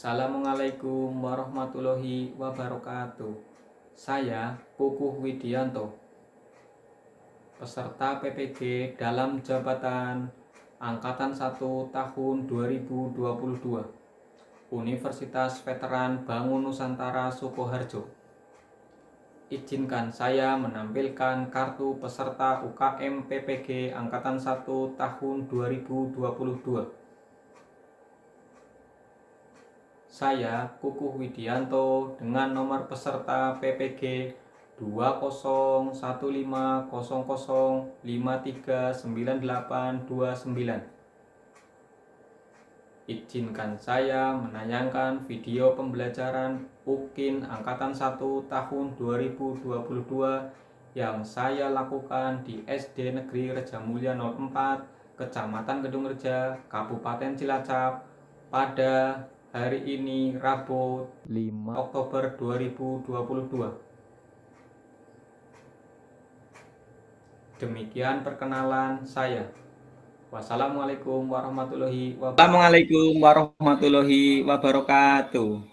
Assalamualaikum warahmatullahi wabarakatuh. Saya Kukuh Widianto, peserta PPG dalam jabatan Angkatan 1 tahun 2022 Universitas Veteran Bangun Nusantara Sukoharjo. Izinkan saya menampilkan kartu peserta UKM PPG Angkatan 1 tahun 2022. Saya Kukuh Widianto dengan nomor peserta PPG 201500539829. Izinkan saya menayangkan video pembelajaran UKIN Angkatan 1 tahun 2022 yang saya lakukan di SD Negeri Reja Mulia 04, Kecamatan Kedung Reja, Kabupaten Cilacap pada hari ini Rabu 5 Oktober 2022. Demikian perkenalan saya. Wassalamualaikum warahmatullahi wabarakatuh. Assalamualaikum warahmatullahi wabarakatuh.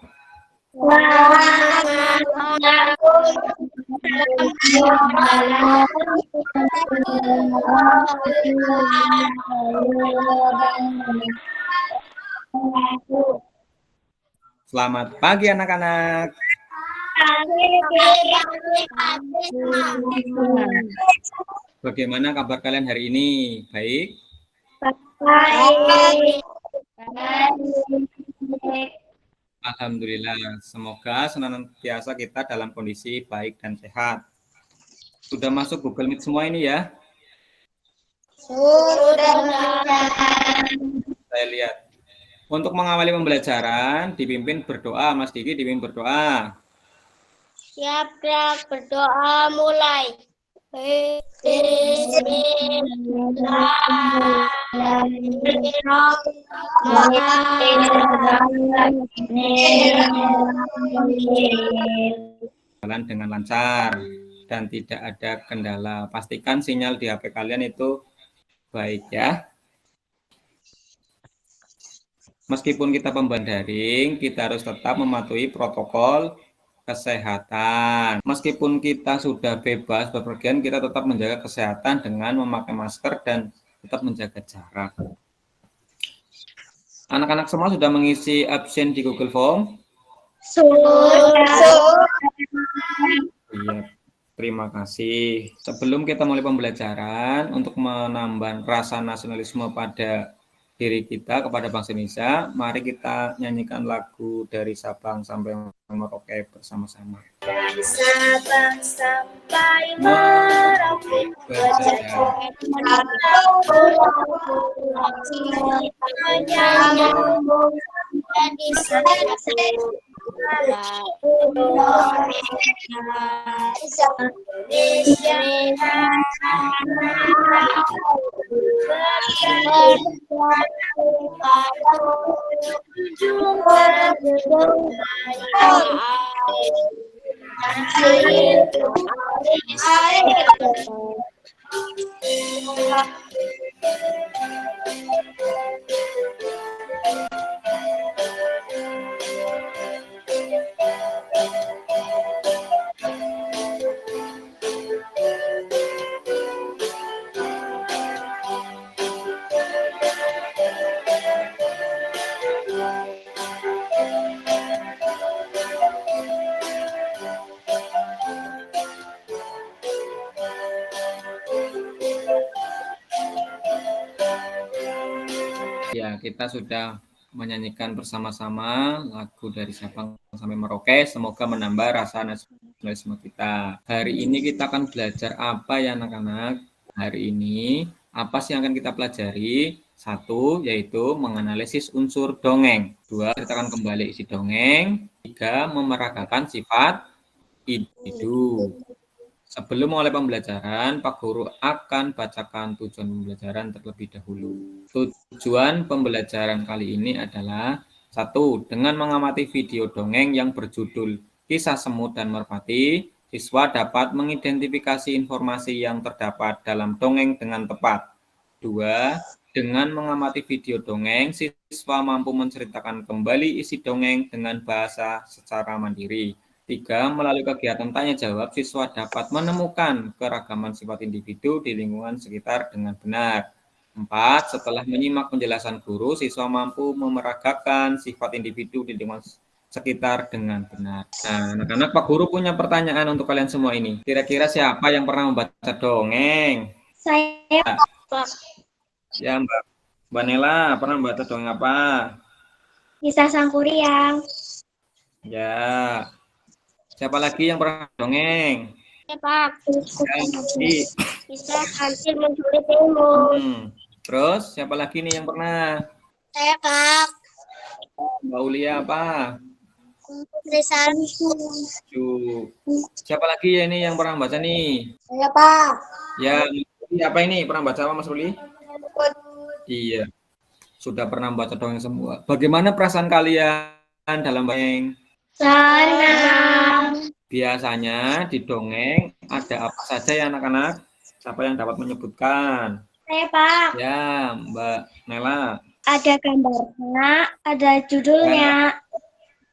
Selamat pagi anak-anak. Bagaimana kabar kalian hari ini? Baik? Alhamdulillah. Semoga senantiasa kita dalam kondisi baik dan sehat. Sudah masuk Google Meet semua ini ya? Sudah. Saya lihat. Untuk mengawali pembelajaran, dipimpin berdoa. Mas Diki dipimpin berdoa. Siap, berdoa mulai. Jalan dengan lancar dan tidak ada kendala. Pastikan sinyal di HP kalian itu baik ya. Meskipun kita pembelajaran daring, kita harus tetap mematuhi protokol kesehatan. Meskipun kita sudah bebas bepergian, kita tetap menjaga kesehatan dengan memakai masker dan tetap menjaga jarak. Anak-anak semua sudah mengisi absen di Google Form? Sudah. Iya, terima kasih. Sebelum kita mulai pembelajaran, untuk menambah rasa nasionalisme pada diri kita kepada bangsa Indonesia, mari kita nyanyikan lagu dari Sabang sampai Merauke bersama-sama. Sabang sampai Merauke Berjaya. menyambung jadi satu. Ya, kita sudah menyanyikan bersama-sama lagu dari Sabang sampai Merauke. Semoga menambah rasa nasionalisme kita. Hari ini kita akan belajar apa ya anak-anak? Hari ini apa sih yang akan kita pelajari? Satu, yaitu menganalisis unsur dongeng. Dua, ceritakan kembali isi dongeng. Tiga, memeragakan sifat individu. Sebelum mulai pembelajaran, Pak Guru akan bacakan tujuan pembelajaran terlebih dahulu. Tujuan pembelajaran kali ini adalah satu, dengan mengamati video dongeng yang berjudul Kisah Semut dan Merpati, siswa dapat mengidentifikasi informasi yang terdapat dalam dongeng dengan tepat. Dua, Dengan mengamati video dongeng, siswa mampu menceritakan kembali isi dongeng dengan bahasa secara mandiri. 3. Melalui kegiatan tanya jawab, siswa dapat menemukan keragaman sifat individu di lingkungan sekitar dengan benar. 4. Setelah menyimak penjelasan guru, siswa mampu memeragakan sifat individu di lingkungan sekitar dengan benar. Nah, anak-anak, Pak Guru punya pertanyaan untuk kalian semua ini. Kira-kira siapa yang pernah membaca dongeng? Saya, Pak. Ya, Mbak Nela, pernah membaca dongeng apa? Kisah Sang Kuryang. Ya. Siapa lagi yang pernah dongeng? Ya, Pak. Ya, Mbak. Kisah Hansip Mencuri Timun. Terus, siapa lagi nih yang pernah? Saya, Pak. Mbak Ulia apa? Rizal. Siapa lagi ya ini yang pernah baca nih? Saya, Pak. Ya, apa ini? Pernah baca apa Mas Ruli? Iya, sudah pernah baca dongeng semua. Bagaimana perasaan kalian dalam dongeng? Senang. Biasanya di dongeng ada apa saja ya anak-anak? Siapa yang dapat menyebutkan? Saya, Pak. Ya, Mbak Nela. Ada gambarnya, ada judulnya. Ya,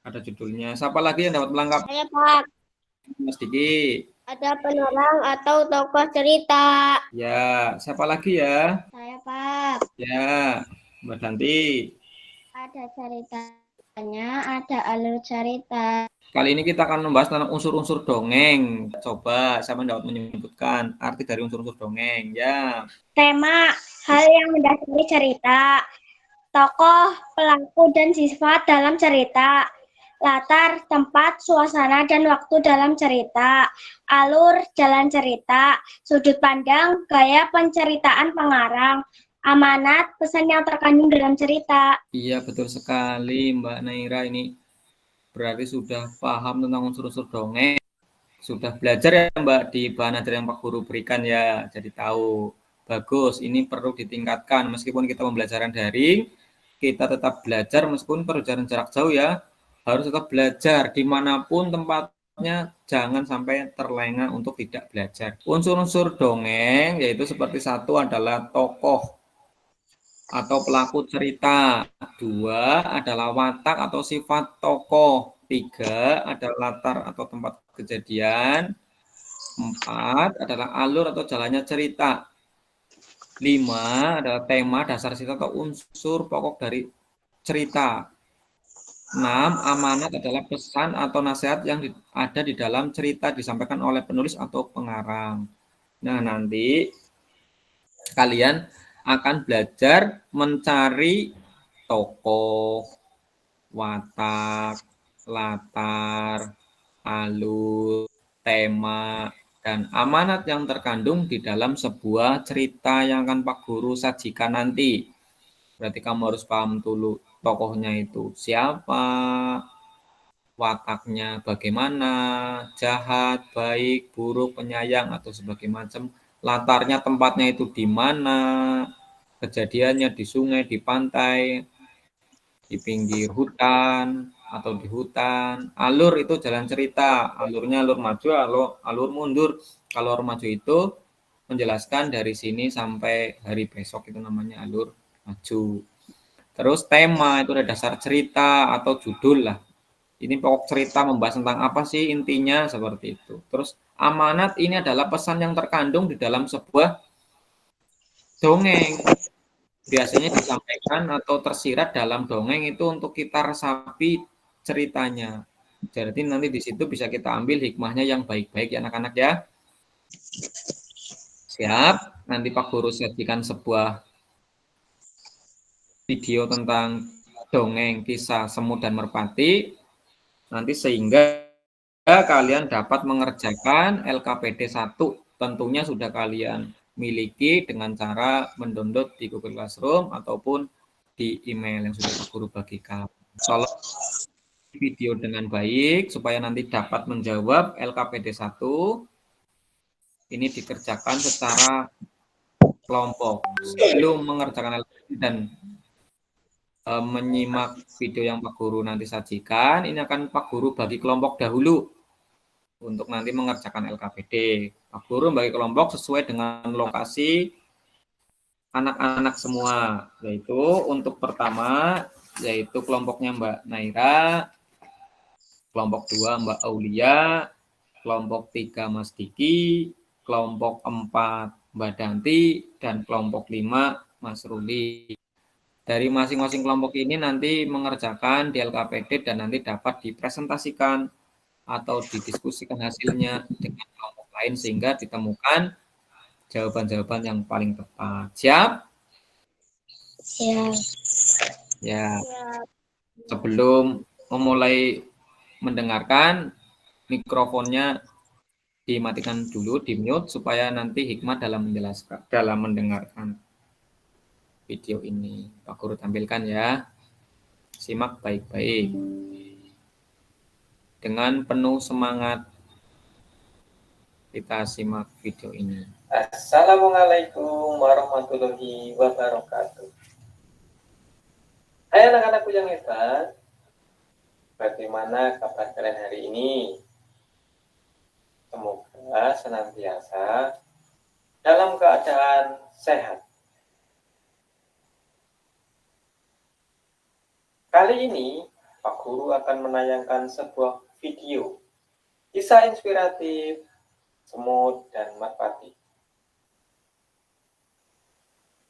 ada judulnya. Siapa lagi yang dapat melengkapi? Saya, Pak. Mas Diki. Ada penerang atau tokoh cerita. Ya, siapa lagi ya? Saya, Pak. Ya, Mbak Danti. Ada ceritanya, ada alur cerita. Kali ini kita akan membahas tentang unsur-unsur dongeng. Coba siapa yang dapat menyebutkan arti dari unsur-unsur dongeng? Ya. Tema, hal yang mendasari cerita. Tokoh, pelaku, dan sifat dalam cerita. Latar, tempat, suasana, dan waktu dalam cerita. Alur, jalan cerita. Sudut pandang, gaya penceritaan pengarang. Amanat, pesan yang terkandung dalam cerita. Iya, betul sekali Mbak Naira ini. Berarti sudah paham tentang unsur-unsur dongeng. Sudah belajar ya Mbak di bahan ajar yang Pak Guru berikan ya. Jadi tahu. Bagus, ini perlu ditingkatkan. Meskipun kita pembelajaran daring, kita tetap belajar meskipun pembelajaran jarak jauh ya. Harus tetap belajar dimanapun tempatnya, jangan sampai terlengah untuk tidak belajar. Unsur-unsur dongeng yaitu seperti satu adalah tokoh atau pelaku cerita. 2 adalah watak atau sifat tokoh. 3 adalah latar atau tempat kejadian. 4 adalah alur atau jalannya cerita. 5 adalah tema dasar cerita atau unsur pokok dari cerita. 6 amanat adalah pesan atau nasihat yang ada di dalam cerita disampaikan oleh penulis atau pengarang. Nah, nanti kalian akan belajar mencari tokoh, watak, latar, alur, tema, dan amanat yang terkandung di dalam sebuah cerita yang akan Pak Guru sajikan nanti. Berarti kamu harus paham dulu tokohnya itu siapa, wataknya bagaimana, jahat, baik, buruk, penyayang, atau sebagainya macam. Latarnya tempatnya itu di mana, kejadiannya di sungai, di pantai, di pinggir hutan, atau di hutan. Alur itu jalan cerita, alurnya alur maju, alur mundur. Kalau alur maju itu menjelaskan dari sini sampai hari besok, itu namanya alur maju. Terus tema itu ada dasar cerita atau judul lah. Ini pokok cerita membahas tentang apa sih intinya, seperti itu. Terus amanat ini adalah pesan yang terkandung di dalam sebuah dongeng. Biasanya disampaikan atau tersirat dalam dongeng itu untuk kita resapi ceritanya. Jadi nanti di situ bisa kita ambil hikmahnya yang baik-baik ya anak-anak ya. Siap, nanti Pak Guru sajikan sebuah video tentang dongeng kisah Semut dan Merpati. Nanti sehingga kalian dapat mengerjakan LKPD 1. Tentunya sudah kalian miliki dengan cara mendownload di Google Classroom ataupun di email yang sudah Pak Guru bagikan. Tolong video dengan baik supaya nanti dapat menjawab LKPD 1. Ini dikerjakan secara kelompok. Sebelum mengerjakan LKPD dan menyimak video yang Pak Guru nanti sajikan, ini akan Pak Guru bagi kelompok dahulu untuk nanti mengerjakan LKPD. Pak Guru bagi kelompok sesuai dengan lokasi anak-anak semua, yaitu untuk pertama yaitu kelompoknya Mbak Naira, kelompok 2 Mbak Aulia, kelompok 3 Mas Diki, kelompok 4 Mbak Danti, dan kelompok 5 Mas Ruli. Dari masing-masing kelompok ini nanti mengerjakan di LKPD dan nanti dapat dipresentasikan atau didiskusikan hasilnya dengan kelompok lain sehingga ditemukan jawaban-jawaban yang paling tepat. Siap? Siap. Ya. Sebelum memulai mendengarkan, mikrofonnya dimatikan dulu, di-mute supaya nanti hikmat dalam menjelaskan, dalam mendengarkan video ini. Pak Guru tampilkan ya. Simak baik-baik. Dengan penuh semangat kita simak video ini. Assalamualaikum warahmatullahi wabarakatuh. Hai anak-anakku yang hebat, bagaimana kabar kalian hari ini? Semoga senantiasa dalam keadaan sehat. Kali ini Pak Guru akan menayangkan sebuah video kisah inspiratif semut dan merpati.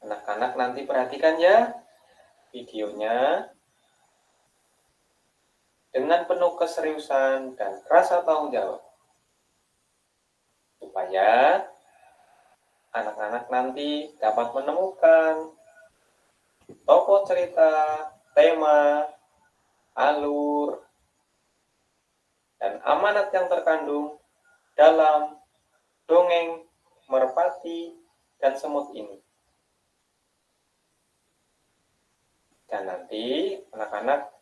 Anak-anak nanti perhatikan ya videonya dengan penuh keseriusan dan rasa tanggung jawab, supaya anak-anak nanti dapat menemukan tokoh cerita, tema, alur, dan amanat yang terkandung dalam dongeng merpati dan semut ini. Dan nanti anak-anak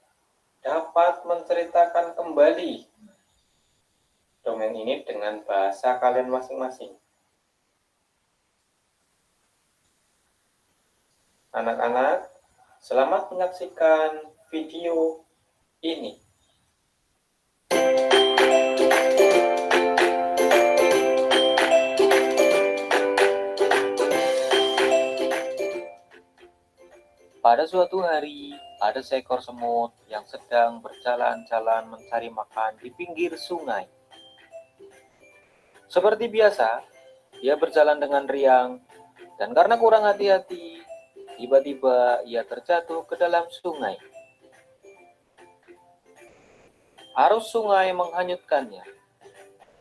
dapat menceritakan kembali dongeng ini dengan bahasa kalian masing-masing. Anak-anak, selamat menyaksikan video ini. Pada suatu hari, ada seekor semut yang sedang berjalan-jalan mencari makan di pinggir sungai. Seperti biasa, dia berjalan dengan riang, dan karena kurang hati-hati, tiba-tiba ia terjatuh ke dalam sungai. Arus sungai menghanyutkannya.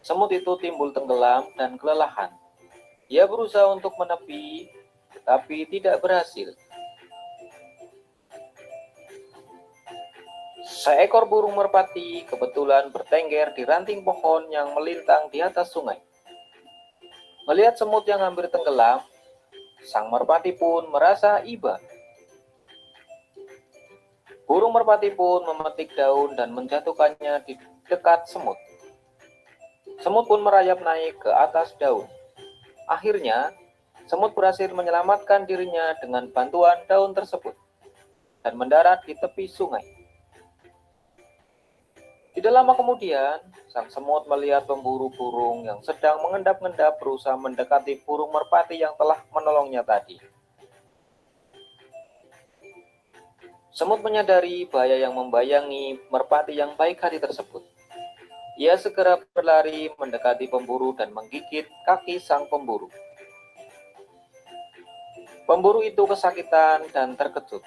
Semut itu timbul tenggelam dan kelelahan. Ia berusaha untuk menepi, tetapi tidak berhasil. Seekor burung merpati kebetulan bertengger di ranting pohon yang melintang di atas sungai. Melihat semut yang hampir tenggelam, sang merpati pun merasa iba. Burung merpati pun memetik daun dan menjatuhkannya di dekat semut. Semut pun merayap naik ke atas daun. Akhirnya, semut berhasil menyelamatkan dirinya dengan bantuan daun tersebut dan mendarat di tepi sungai. Tidak lama kemudian, sang semut melihat pemburu burung yang sedang mengendap-endap berusaha mendekati burung merpati yang telah menolongnya tadi. Semut menyadari bahaya yang membayangi merpati yang baik hati tersebut. Ia segera berlari mendekati pemburu dan menggigit kaki sang pemburu. Pemburu itu kesakitan dan terkejut.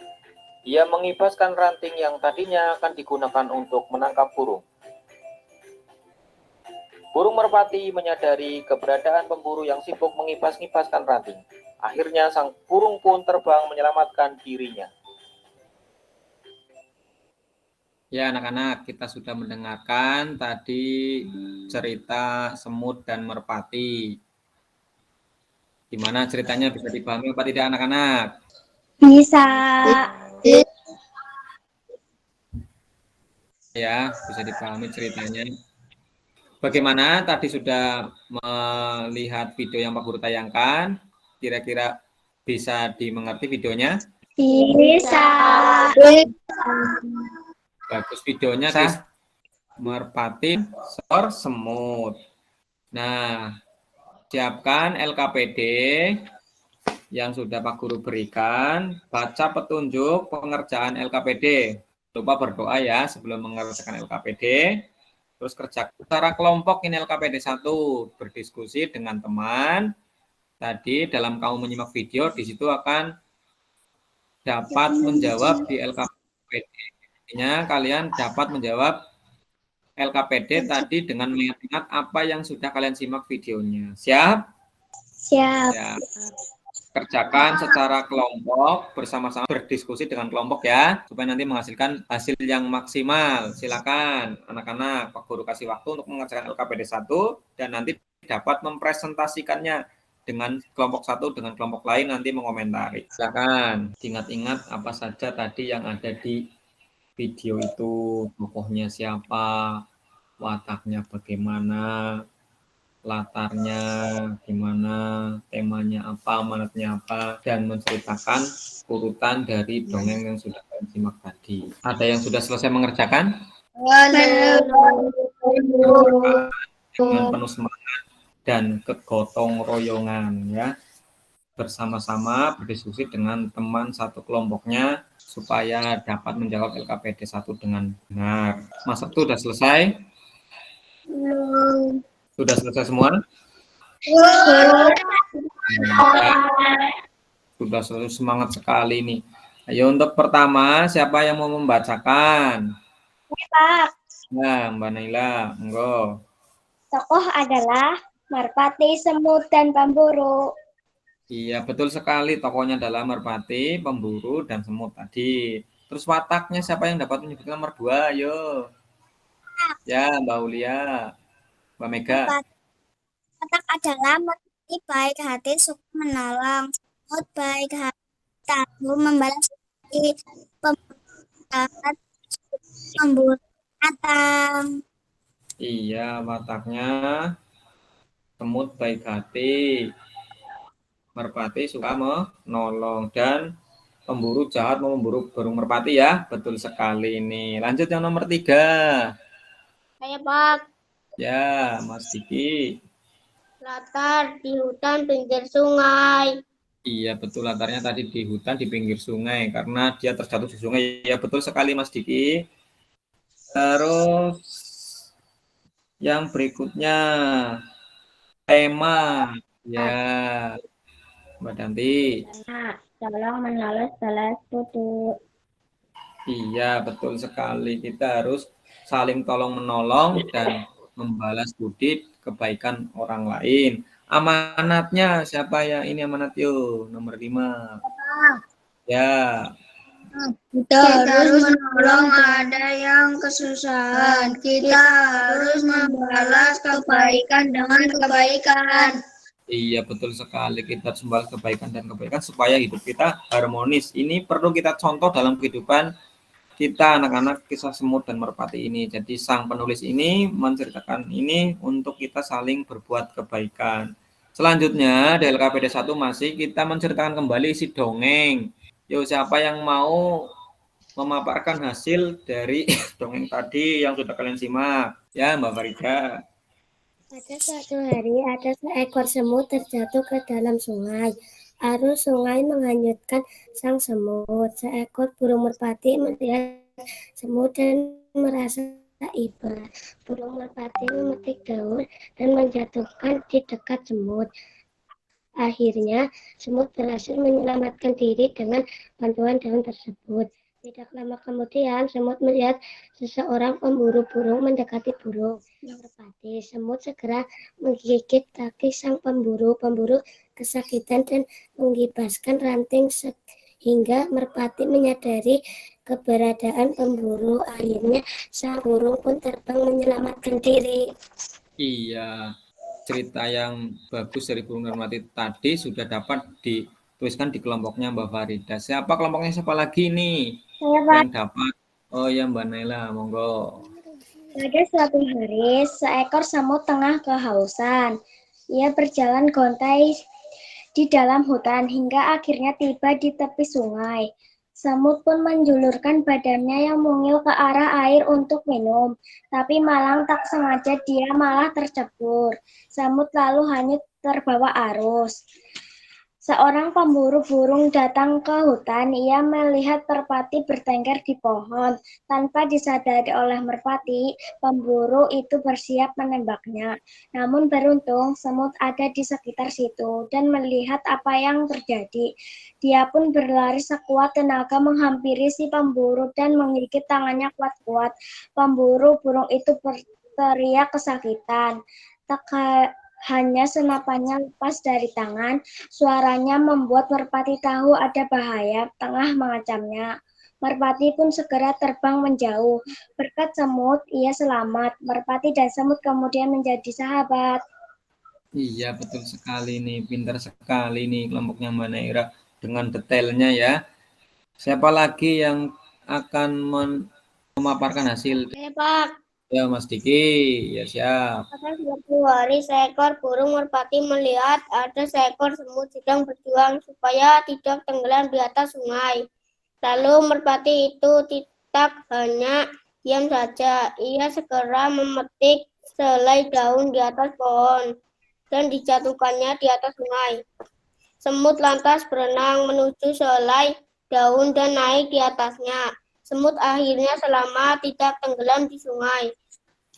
Ia mengibaskan ranting yang tadinya akan digunakan untuk menangkap burung. Burung merpati menyadari keberadaan pemburu yang sibuk mengibas-ngibaskan ranting. Akhirnya sang burung pun terbang menyelamatkan dirinya. Ya anak-anak, kita sudah mendengarkan tadi cerita semut dan merpati. Gimana ceritanya, bisa dipahami apa tidak anak-anak? Bisa. Ya, bisa dipahami ceritanya. Bagaimana tadi sudah melihat video yang Pak Guru tayangkan? Kira-kira bisa dimengerti videonya? Bisa. Bagus videonya sih. Merpati sor semut. Nah, siapkan LKPD yang sudah Pak Guru berikan, baca petunjuk pengerjaan LKPD. Lupa berdoa ya sebelum mengerjakan LKPD. Terus kerja secara kelompok ini LKPD 1, berdiskusi dengan teman. Tadi dalam kamu menyimak video, di situ akan dapat menjawab di LKPD. Artinya kalian dapat menjawab LKPD tadi dengan mengingat apa yang sudah kalian simak videonya. Siap? Siap. Ya. Kerjakan secara kelompok, bersama-sama berdiskusi dengan kelompok ya, supaya nanti menghasilkan hasil yang maksimal. Silakan anak-anak, Pak Guru kasih waktu untuk mengerjakan LKPD 1 dan nanti dapat mempresentasikannya dengan kelompok satu dengan kelompok lain, nanti mengomentari. Silakan ingat-ingat apa saja tadi yang ada di video itu, tokohnya siapa, wataknya bagaimana, latarnya gimana, temanya apa, amanatnya apa, dan menceritakan urutan dari dongeng yang sudah kalian simak tadi. Ada yang sudah selesai mengerjakan? Dengan penuh semangat dan kegotong royongan ya, bersama-sama berdiskusi dengan teman satu kelompoknya supaya dapat menjawab LKPD 1 dengan benar. Mas Sabtu sudah selesai? Sudah selesai semua? Sudah selalu semangat sekali nih. Ayo untuk pertama, siapa yang mau membacakan? Pak. Nah, Mbak Naila, monggo. Tokoh adalah merpati, semut, dan pemburu. Iya, betul sekali. Tokohnya adalah merpati, pemburu, dan semut tadi. Terus wataknya siapa yang dapat menyebutkan nomor 2? Ayo. Ya, Mbak Ulia. Mbak Mega. Watak adalah merpati baik hati, suka menolong. Semut baik hati, tangguh, membalas budi. Pemburu datang. Iya, wataknya semut baik hati. Merpati suka menolong dan pemburu jahat mau memburu burung merpati ya. Betul sekali ini. Lanjut yang nomor 3. Saya Pak. Ya, Mas Diki. Latar di hutan pinggir sungai. Iya, betul latarnya tadi di hutan di pinggir sungai karena dia terjatuh di sungai. Ya, betul sekali Mas Diki. Terus yang berikutnya tema. Ya, Mbak Danti. Tolong balas putu. Iya, betul sekali. Kita harus saling tolong menolong dan membalas budi kebaikan orang lain. Amanatnya siapa yang ini amanat yuk? Nomor 5. Ya. Kita harus menolong ada yang kesusahan. Kita harus membalas kebaikan dengan kebaikan. Iya, betul sekali. Kita harus membalas kebaikan dan kebaikan supaya hidup kita harmonis. Ini perlu kita contoh dalam kehidupan kita anak-anak kisah semut dan merpati ini. Jadi sang penulis ini menceritakan ini untuk kita saling berbuat kebaikan. Selanjutnya di LKPD 1 masih kita menceritakan kembali isi dongeng. Yuk, siapa yang mau memaparkan hasil dari dongeng tadi yang sudah kalian simak? Ya, Mbak Farida. Pada suatu hari ada seekor semut terjatuh ke dalam sungai. Arus sungai menghanyutkan sang semut. Seekor burung merpati melihat semut dan merasa iba. Burung merpati memetik daun dan menjatuhkan di dekat semut. Akhirnya, semut berhasil menyelamatkan diri dengan bantuan daun tersebut. Tidak lama kemudian, semut melihat seseorang pemburu burung mendekati burung merpati. Semut segera menggigit kaki sang pemburu. Pemburu kesakitan dan menggibaskan ranting sehingga merpati menyadari keberadaan pemburu. Akhirnya, sang burung pun terbang menyelamatkan diri. Iya. Cerita yang bagus dari burung merpati tadi sudah dapat dituliskan di kelompoknya Mbak Farida. Siapa kelompoknya siapa lagi nih yang dapat? Oh ya, Mbak Naila, monggo. Pada suatu hari, seekor semut tengah kehausan. Ia berjalan gontai di dalam hutan hingga akhirnya tiba di tepi sungai. Semut pun menjulurkan badannya yang mungil ke arah air untuk minum, tapi malang tak sengaja dia malah tercebur. Semut lalu hanyut terbawa arus. Seorang pemburu burung datang ke hutan. Ia melihat merpati bertengger di pohon. Tanpa disadari oleh merpati, pemburu itu bersiap menembaknya. Namun beruntung, semut ada di sekitar situ dan melihat apa yang terjadi. Dia pun berlari sekuat tenaga menghampiri si pemburu dan menggigit tangannya kuat-kuat. Pemburu burung itu berteriak kesakitan. Tak hanya senapannya lepas dari tangan, suaranya membuat merpati tahu ada bahaya tengah mengancamnya. Merpati pun segera terbang menjauh. Berkat semut, ia selamat. Merpati dan semut kemudian menjadi sahabat. Iya, betul sekali nih. Pintar sekali nih kelompoknya Mbak Naira dengan detailnya ya. Siapa lagi yang akan memaparkan hasil? Pak. Ya, Mas Diki. Ya, siap. Pada suatu hari, seekor burung merpati melihat ada seekor semut sedang berjuang supaya tidak tenggelam di atas sungai. Lalu merpati itu tidak hanya diam saja. Ia segera memetik selai daun di atas pohon dan dijatuhkannya di atas sungai. Semut lantas berenang menuju selai daun dan naik di atasnya. Semut akhirnya selamat tidak tenggelam di sungai.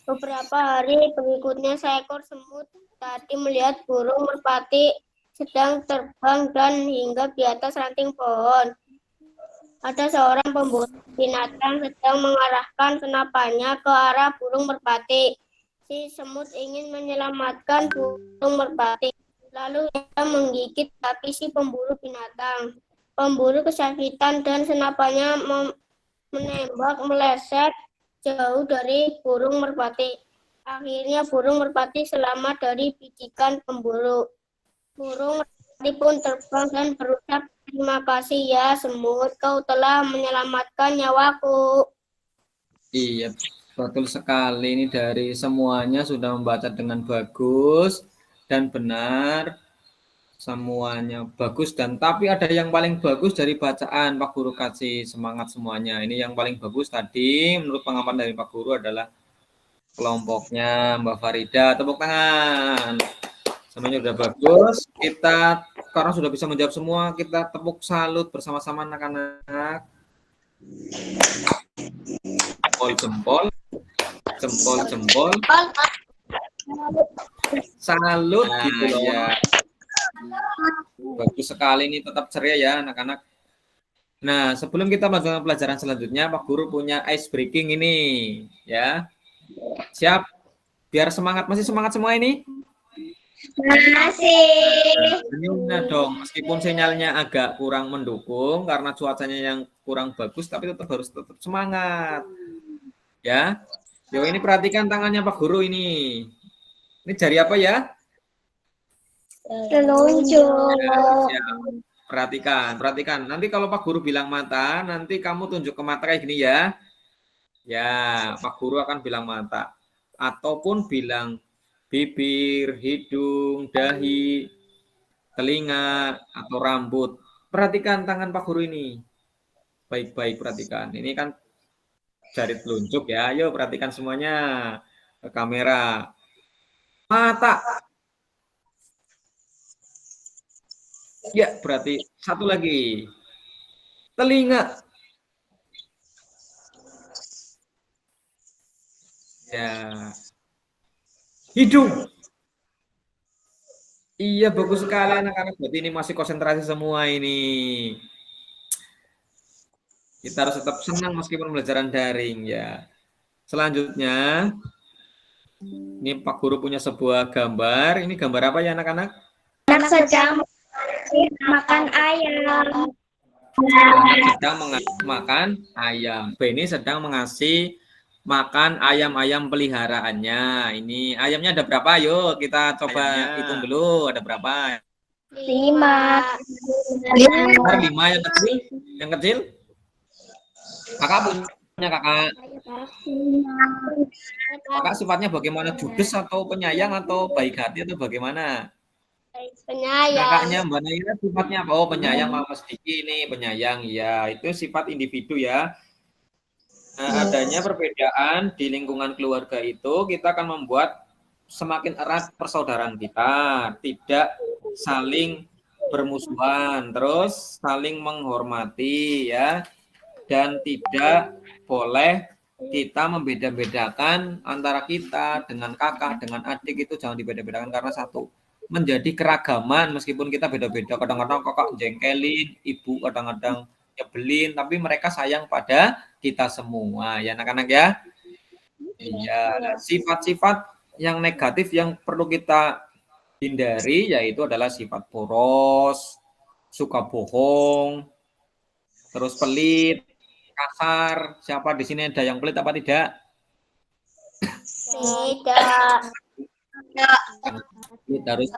Beberapa hari berikutnya, seekor semut tadi melihat burung merpati sedang terbang dan hinggap di atas ranting pohon. Ada seorang pemburu binatang sedang mengarahkan senapannya ke arah burung merpati. Si semut ingin menyelamatkan burung merpati. Lalu ia menggigit kaki si pemburu binatang. Pemburu kesakitan dan senapannya menembak meleset jauh dari burung merpati. Akhirnya burung merpati selamat dari gigitan pemburu. Burung merpati pun terbang dan berucap, "Terima kasih ya semut, kau telah menyelamatkan nyawaku." Iya, betul sekali. Ini dari semuanya sudah membaca dengan bagus dan benar. Semuanya bagus dan tapi ada yang paling bagus dari bacaan Pak Guru kasih semangat semuanya. Ini yang paling bagus tadi menurut pengamatan dari Pak Guru adalah kelompoknya Mbak Farida. Tepuk tangan. Semuanya sudah bagus. Kita karena sudah bisa menjawab semua, kita tepuk salut bersama-sama anak-anak. Jempol, jempol. Salut gitu loh ya. Bagus sekali ini, tetap ceria ya anak-anak. Nah, sebelum kita melanjutkan pelajaran selanjutnya, Pak Guru punya ice breaking ini ya. Siap? Biar semangat, masih semangat semua ini? Masih. Nah dong, meskipun sinyalnya agak kurang mendukung karena cuacanya yang kurang bagus, tapi harus tetap semangat. Ya. Yo, ini perhatikan tangannya Pak Guru ini. Ini jari apa ya? Telunjuk. Ya, perhatikan. Nanti kalau Pak Guru bilang mata, nanti kamu tunjuk ke mata kayak gini ya. Ya, Pak Guru akan bilang mata. Ataupun bilang bibir, hidung, dahi, telinga, atau rambut. Perhatikan tangan Pak Guru ini. Baik-baik perhatikan. Ini kan jari telunjuk ya. Ayo perhatikan semuanya ke kamera. Mata. Ya, berarti satu lagi. Telinga. Ya. Hidung. Iya, bagus sekali anak-anak. Berarti ini masih konsentrasi semua ini. Kita harus tetap senang meskipun pembelajaran daring ya. Selanjutnya, ini Pak Guru punya sebuah gambar. Ini gambar apa ya anak-anak? Anak sedang makan ayam. Anak sedang makan ayam. Beni sedang mengasih makan ayam-ayam peliharaannya. Ini ayamnya ada berapa? Ayo kita coba hitung dulu. Ada berapa? 5. 5 yang kecil. Yang kecil? Kakak punya kakak. Kakak sifatnya bagaimana? Judes atau penyayang atau baik hati atau bagaimana? Penyayang. Kakaknya Mbak Naira sifatnya apa? Oh, penyayang. Mas Diki ini penyayang. Ya, itu sifat individu ya. Nah, adanya perbedaan di lingkungan keluarga itu kita akan membuat semakin erat persaudaraan kita, tidak saling bermusuhan, terus saling menghormati ya, dan tidak boleh kita membeda-bedakan antara kita dengan kakak, dengan adik itu jangan dibeda-bedakan karena satu menjadi keragaman meskipun kita beda-beda, kadang-kadang kakak jengkelin, ibu kadang-kadang nyebelin, tapi mereka sayang pada kita semua ya anak-anak ya. Iya, sifat-sifat yang negatif yang perlu kita hindari yaitu adalah sifat boros, suka bohong, terus pelit, kasar. Siapa di sini ada yang pelit apa tidak? Tidak. Pelit, harus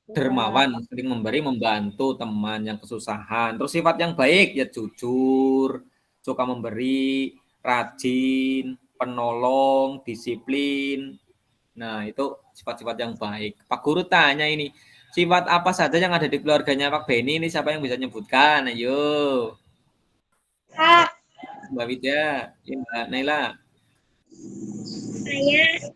dermawan, sering memberi, membantu teman yang kesusahan. Terus sifat yang baik ya jujur, suka memberi, rajin, penolong, disiplin. Nah, itu sifat-sifat yang baik. Pak Guru tanya ini, sifat apa saja yang ada di keluarganya Pak Beni ini siapa yang bisa nyebutkan? Ayo. Kak, Mbak Widya, ya, Mbak Naila. saya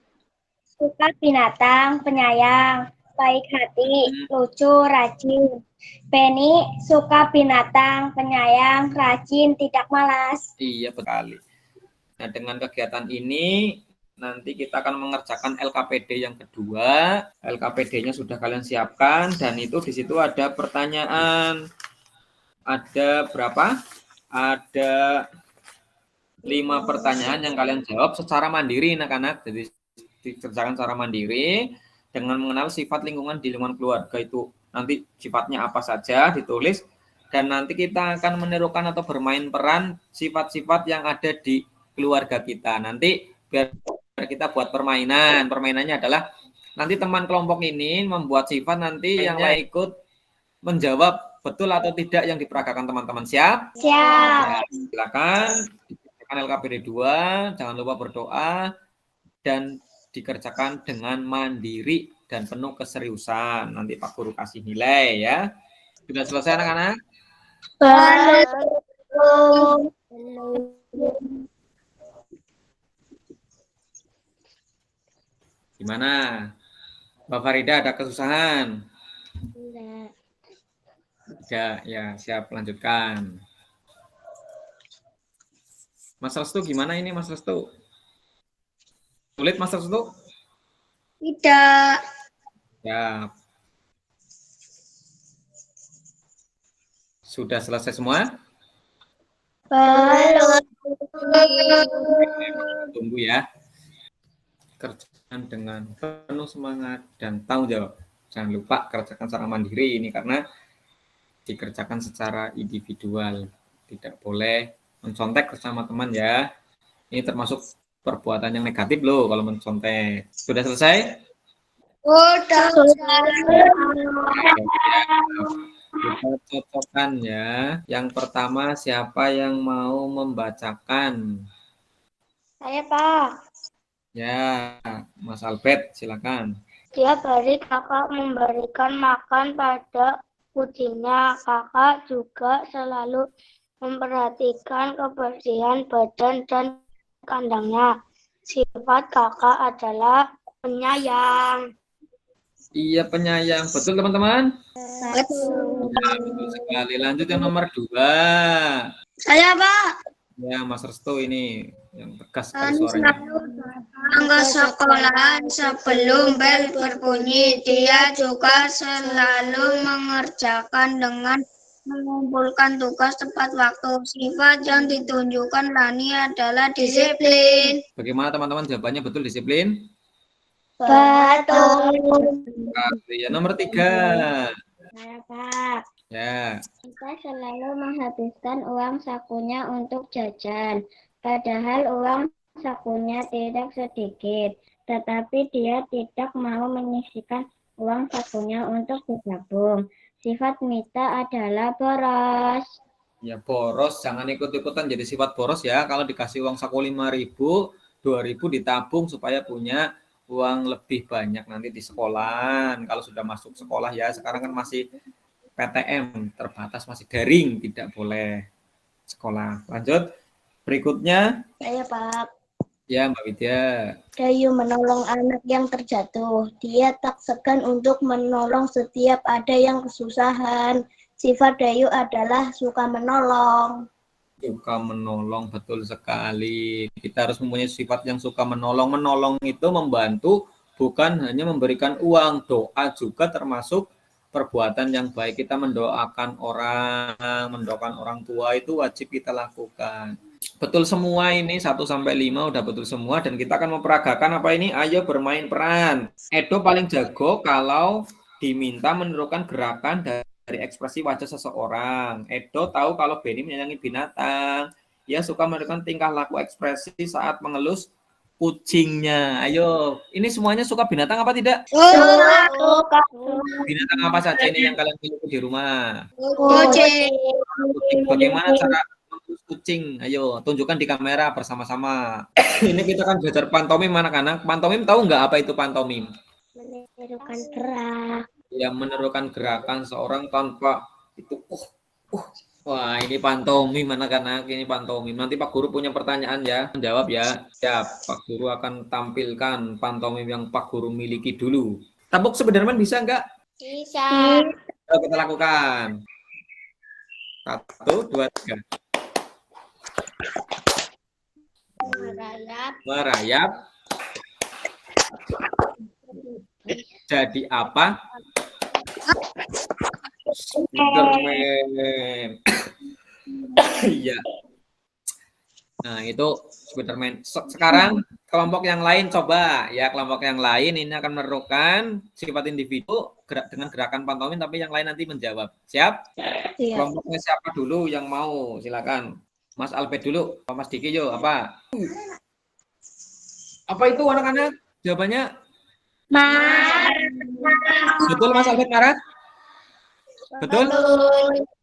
suka binatang, penyayang, baik hati, lucu, rajin. Penny suka binatang, penyayang, rajin, tidak malas. Iya, betul. Nah, dengan kegiatan ini nanti kita akan mengerjakan LKPD yang kedua. LKPD-nya sudah kalian siapkan dan itu di situ ada pertanyaan. Ada berapa? Ada 5 pertanyaan yang kalian jawab secara mandiri anak-anak. Jadi dikerjakan secara mandiri dengan mengenal sifat lingkungan di lingkungan keluarga itu. Nanti sifatnya apa saja ditulis dan nanti kita akan menirukan atau bermain peran sifat-sifat yang ada di keluarga kita. Nanti biar kita buat permainan. Permainannya adalah nanti teman kelompok ini membuat sifat, nanti yang lain ikut menjawab betul atau tidak yang diperagakan teman-teman. Siap? Siap. Ya, silakan. Dikerjakan LKPD 2, jangan lupa berdoa dan dikerjakan dengan mandiri dan penuh keseriusan. Nanti Pak Guru kasih nilai ya. Sudah selesai anak-anak? Belum. Gimana? Mbak Farida ada kesusahan? Tidak, ya siap lanjutkan. Mas Restu gimana ini Mas Restu? Sulit Mas Restu? Tidak. Ya. Sudah selesai semua? Belum. Tunggu ya. Kerjakan dengan penuh semangat dan tanggung jawab. Jangan lupa kerjakan secara mandiri ini karena dikerjakan secara individual. Tidak boleh mencontek bersama teman ya. Ini termasuk perbuatan yang negatif loh kalau mencontek. Sudah selesai? Sudah. Kita cocokkan ya. Yang pertama siapa yang mau membacakan? Saya, Pak. Ya, Mas Albert silakan. Tiap hari kakak memberikan makan pada kucingnya. Kakak juga selalu memperhatikan kebersihan badan dan kandangnya. Sifat kakak adalah penyayang. Iya, penyayang. Betul teman-teman? Betul. Ya, betul sekali. Lanjut yang nomor 2. Saya, Pak. Ya, Mas Restu ini yang tegas sekali suaranya. Ke sekolahan sebelum bel berbunyi. Dia juga selalu mengerjakan dengan mengumpulkan tugas tepat waktu. Sifat yang ditunjukkan Lani adalah disiplin. Bagaimana teman-teman jawabannya betul disiplin? Betul. Ya, nomor 3. Saya, Pak. Ya. Kita selalu menghabiskan uang sakunya untuk jajan. Padahal uang sakunya tidak sedikit. Tetapi dia tidak mau menyisihkan uang sakunya untuk ditabung. Sifat Mita adalah boros. Ya, boros. Jangan ikut-ikutan jadi sifat boros ya. Kalau dikasih uang saku 5.000, 2.000 ditabung supaya punya uang lebih banyak nanti di sekolah. Kalau sudah masuk sekolah ya, sekarang kan masih PTM terbatas, masih daring, tidak boleh sekolah. Lanjut. Berikutnya. Saya, Pak. Ya, Mbak Widya. Dayu menolong anak yang terjatuh. Dia tak segan untuk menolong setiap ada yang kesusahan. Sifat Dayu adalah suka menolong. Suka menolong, betul sekali. Kita harus mempunyai sifat yang suka menolong. Menolong itu membantu, bukan hanya memberikan uang. Doa juga termasuk perbuatan yang baik. Kita mendoakan orang tua itu wajib kita lakukan. Betul semua ini 1-5 udah betul semua dan kita akan memperagakan apa ini? Ayo bermain peran. Edo paling jago kalau diminta menirukan gerakan dari ekspresi wajah seseorang. Edo tahu kalau Benny menyayangi binatang. Ia suka menirukan tingkah laku ekspresi saat mengelus kucingnya. Ayo, ini semuanya suka binatang apa tidak? Suka. Binatang apa saja ini yang kalian miliki di rumah? Kucing. Kucing. Bagaimana cara mengelus kucing? Ayo, tunjukkan di kamera bersama-sama. Ini kita kan belajar pantomim anak-anak. Pantomim tahu nggak apa itu pantomim? Menirukan gerak. Yang menirukan gerakan seorang tanpa itu. Wah, ini pantomim anak-anak. Ini pantomim. Nanti Pak Guru punya pertanyaan ya. Jawab ya. Siap. Pak Guru akan tampilkan pantomim yang Pak Guru miliki dulu. Tabuk Spiderman bisa nggak? Bisa. Ayo kita lakukan. 1, 2, 3. Merayap. Jadi apa? Spiderman. Iya. Nah, itu Spiderman. Sekarang kelompok yang lain coba ya, kelompok yang lain ini akan menerukan sifat individu dengan gerakan pantomim tapi yang lain nanti menjawab. Siap? Iya. Kelompoknya siapa dulu yang mau? Silakan. Mas Albert dulu. Mas Diki yo, apa? Apa itu anak-anak? Jawabannya? Betul Mas Albert marah? Betul?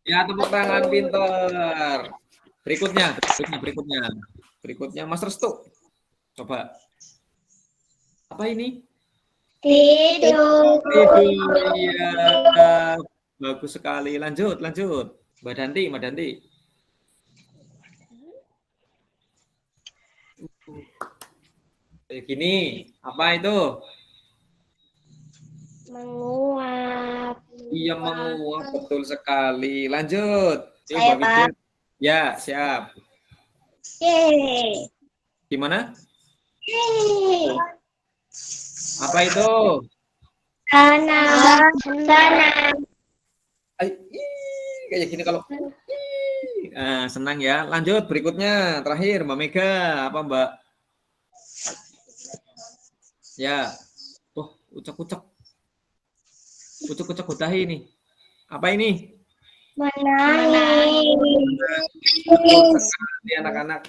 Ya, tepuk tangan pinter. Berikutnya Mas Restu. Coba. Apa ini? Tidur. Iya. Bagus sekali. Lanjut. Mbak Danti. Kayak gini. Apa itu? Menguap. Iya, menguap. Betul sekali. Lanjut. Saya, Pak. Ya, siap. Yeay. Gimana? Yeay. Apa itu? Sana. Kayak gini kalau senang ya. Lanjut berikutnya. Terakhir Mbak Mega. Apa Mbak? Ya. Ucek-ucek utahi ini. Apa ini? Menangis. Ini anak-anak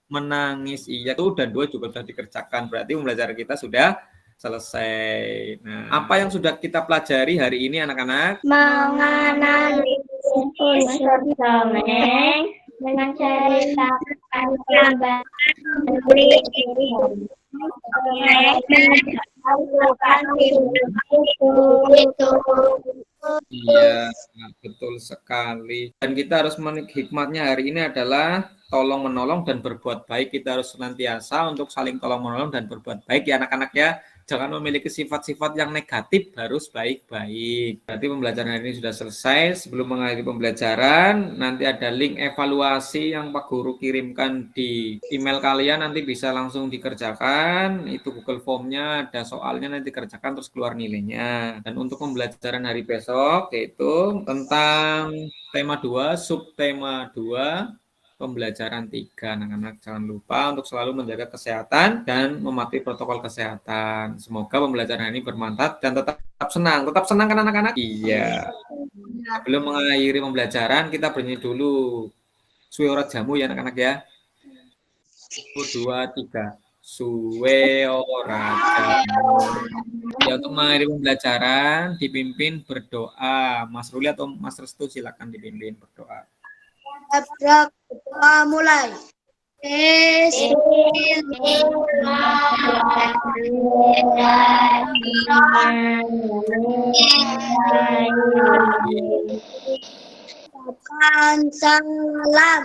menangis. Iya tuh dan 2 juga sudah dikerjakan. Berarti pembelajaran kita sudah selesai. Nah, apa yang sudah kita pelajari hari ini anak-anak? Menganalisis unsur dongeng dengan cerita Iya, betul sekali. Dan kita harus hikmatnya hari ini adalah tolong menolong dan berbuat baik. Kita harus senantiasa untuk saling tolong menolong dan berbuat baik ya anak-anak ya. Jangan memiliki sifat-sifat yang negatif, harus baik-baik. Berarti pembelajaran hari ini sudah selesai. Sebelum mengakhiri pembelajaran, nanti ada link evaluasi yang Pak Guru kirimkan di email kalian. Nanti bisa langsung dikerjakan. Itu Google Form-nya, ada soalnya nanti dikerjakan terus keluar nilainya. Dan untuk pembelajaran hari besok, yaitu tentang tema 2, subtema 2, pembelajaran 3. Anak-anak jangan lupa untuk selalu menjaga kesehatan dan mematuhi protokol kesehatan. Semoga pembelajaran ini bermanfaat dan tetap senang. Tetap senang kan anak-anak? Iya. Sebelum mengakhiri pembelajaran, kita bernyanyi dulu. Suwe ora jamu ya anak-anak ya. 1, 2, 3. Suwe ora jamu. Ya, untuk mengakhiri pembelajaran dipimpin berdoa. Mas Ruli atau Mas Restu silakan dipimpin berdoa. mulai. Salam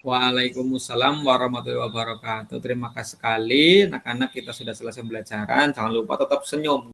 Waalaikumsalam warahmatullahi wabarakatuh. Terima kasih sekali anak-anak, kita sudah selesai pembelajaran. Jangan lupa tetap senyum.